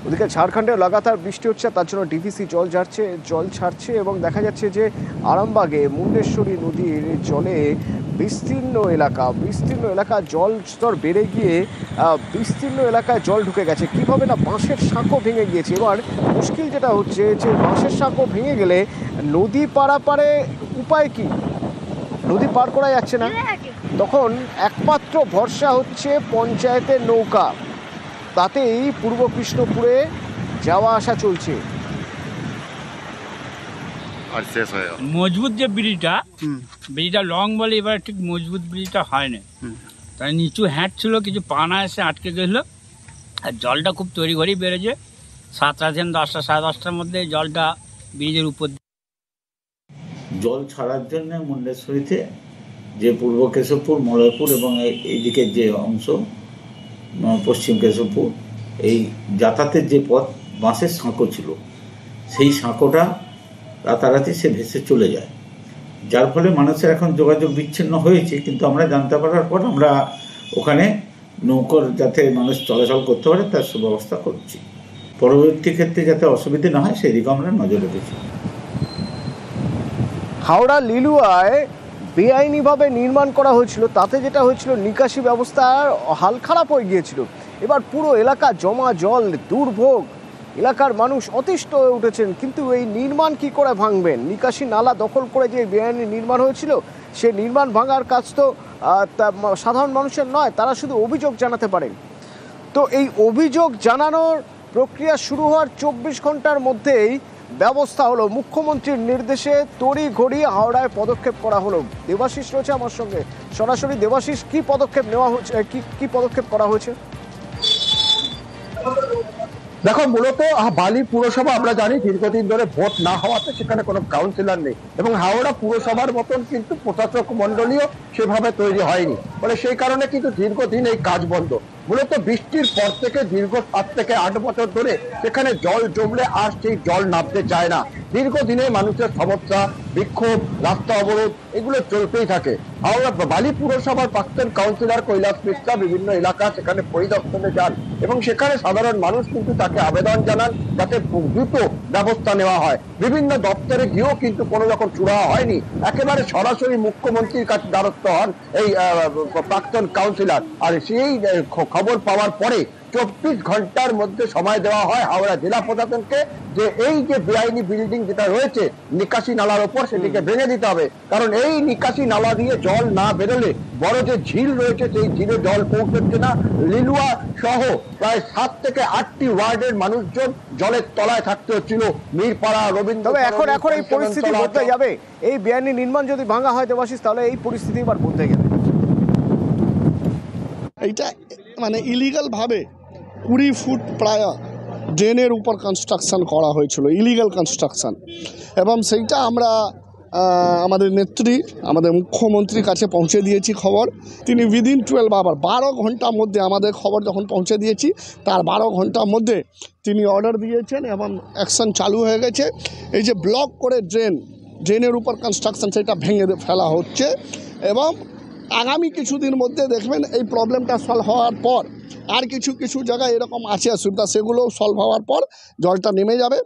ওদিকে ঝাড়খণ্ডে লাগাতার বৃষ্টি হচ্ছে, তার জন্য ডিভিসি জল ছাড়ছে এবং দেখা যাচ্ছে যে আরামবাগে মুন্ডেশ্বরী নদীর জলে বিস্তীর্ণ এলাকা জল স্তর বেড়ে গিয়ে বিস্তীর্ণ এলাকায় জল ঢুকে গেছে। কীভাবে না, বাঁশের সাঁকো ভেঙে গিয়েছে। এবার মুশকিল যেটা হচ্ছে যে বাঁশের সাঁকো ভেঙে গেলে নদী পারাপারে উপায় কি? নদী পার করা যাচ্ছে না, তখন একমাত্র ভরসা হচ্ছে পঞ্চায়েতের নৌকা। তাতেই পূর্ব কৃষ্ণপুরে যাওয়া আসা চলছে। মজবুত যে ব্রিজটা লং বলে এবার ঠিক মজবুত ব্রিজটা হয়নি, তাই নিচু হ্যাট ছিল, কিছু পানা এসে আটকে গেছিল। আর জলটা খুব তৈরি ঘরেই বেড়েছে, 7টা থেকে 10টা, 10:30টার মধ্যে জলটা ব্রিজের উপর। জল ছাড়ার জন্য মুন্ডেশ্বরীতে যে পূর্ব কেশবপুর, মলয়পুর এবং এইদিকের যে অংশ পশ্চিম কেশবপুর, এই যাতায়াতের যে পথ বাঁশের সাঁকো ছিল, সেই সাঁকোটা রাতারাতি সে ভেসে চলে যায়, যার ফলে মানুষের এখন যোগাযোগ বিচ্ছিন্ন হয়েছে। কিন্তু আমরা জানতে পারার পর আমরা ওখানে নৌকোর যাতে মানুষ চলাচল করতে পারে তার সুব্যবস্থা করছি। পরবর্তী ক্ষেত্রে যাতে অসুবিধে না হয় সেদিকে আমরা নজর রেখেছি। হাওড়া লিলুয়ায় বেআইনিভাবে নির্মাণ করা হয়েছিল, তাতে যেটা হয়েছিল নিকাশি ব্যবস্থার হাল খারাপ হয়ে গিয়েছিল। এবার পুরো এলাকা জমা জল, দুর্ভোগ, এলাকার মানুষ অতিষ্ঠ হয়ে উঠেছেন। কিন্তু এই নির্মাণ কি করে ভাঙবেন? নিকাশি নালা দখল করে যে বেআইনি নির্মাণ হয়েছিল, সে নির্মাণ ভাঙার কাজ তো সাধারণ মানুষের নয়, তারা শুধু অভিযোগ জানাতে পারেন। তো এই অভিযোগ জানানোর প্রক্রিয়া শুরু হওয়ার 24 ঘন্টার মধ্যেই ব্যবস্থা হলো। মুখ্যমন্ত্রীর নির্দেশে তড়িঘড়ি হাওড়ায় পদক্ষেপ করা হলো। দেবাশিস রয়েছে আমার সঙ্গে সরাসরি। দেবাশিস, কি পদক্ষেপ নেওয়া হচ্ছে, কি পদক্ষেপ করা হয়েছে? দেখো, মূলত বালি পুরসভা আমরা জানি দীর্ঘদিন ধরে ভোট না হওয়াতে সেখানে কোনো কাউন্সিলর নেই, এবং হাওড়া পুরসভার মতন কিন্তু প্রশাসক মন্ডলীও সেভাবে তৈরি হয়নি, ফলে সেই কারণে কিন্তু দীর্ঘদিন এই কাজ বন্ধ। মূলত বৃষ্টির পর থেকে দীর্ঘ 7 থেকে 8 বছর ধরে সেখানে জল জমলে আর সেই জল নামতে চায় না। দীর্ঘদিনে মানুষের সমস্যা, বিক্ষোভ, রাস্তা অবরোধ এগুলো চলতেই থাকে। হাওড়া বালি পুরসভার প্রাক্তন কাউন্সিলর কৈলাস মিশ্রা বিভিন্ন এলাকা সেখানে পরিদর্শনে যান, এবং সেখানে সাধারণ মানুষ কিন্তু তাকে আবেদন জানান যাতে দ্রুত ব্যবস্থা নেওয়া হয়। বিভিন্ন দপ্তরে গিয়েও কিন্তু কোনো রকম চূড়া হয়নি। একেবারে সরাসরি মুখ্যমন্ত্রীর কাছে দ্বারস্থ হন এই প্রাক্তন কাউন্সিলর, আর সেই খবর পাওয়ার পরে 24 ঘন্টার মধ্যে সময় দেওয়া হয় হাওড়া জেলা প্রশাসনকে যে এই যে বেআইনি বিল্ডিং যেটা রয়েছে নিকাশি নালার ওপর, সেটিকে ভেঙে দিতে হবে। কারণ এই নিকাশি নালা দিয়ে জল না বেরোলে বড় যে ঝিল রয়েছে সেই ঝিলে জল পৌঁছচ্ছে না। লিলুয়া সহ প্রায় 7 থেকে 8টি ওয়ার্ডের মানুষজন জলের তলায় থাকতে হচ্ছিল। মিরপাড়া, রবীন্দ্র। তবে এখন এই পরিস্থিতি বদলে যাবে। এই বেআইনি নির্মাণ যদি ভাঙা হয় দেবাশিস, তাহলে এই পরিস্থিতি এবার বদলে যাবে। এইটা মানে ইলিগাল ভাবে 20 ফুট প্রায় ড্রেনের উপর কনস্ট্রাকশন করা হয়েছিল, ইলিগাল কনস্ট্রাকশন, এবং সেইটা আমরা আমাদের নেত্রী, আমাদের মুখ্যমন্ত্রীর কাছে পৌঁছে দিয়েছি খবর। তিনি উইদিন 12 ঘন্টার মধ্যে আমাদের খবর যখন পৌঁছে দিয়েছি, তার 12 ঘন্টার মধ্যে তিনি অর্ডার দিয়েছেন এবং অ্যাকশন চালু হয়ে গেছে। এই যে ব্লক করে ড্রেনের উপর কনস্ট্রাকশন, সেটা ভেঙে ফেলা হচ্ছে, এবং আগামী কিছুদিন মধ্যে দেখবেন এই প্রবলেমটা সলভ হওয়ার পর আর কিছু জায়গায় এরকম আছে অসুবিধা, সেগুলো সলভ হওয়ার পর জলটা নেমে যাবে।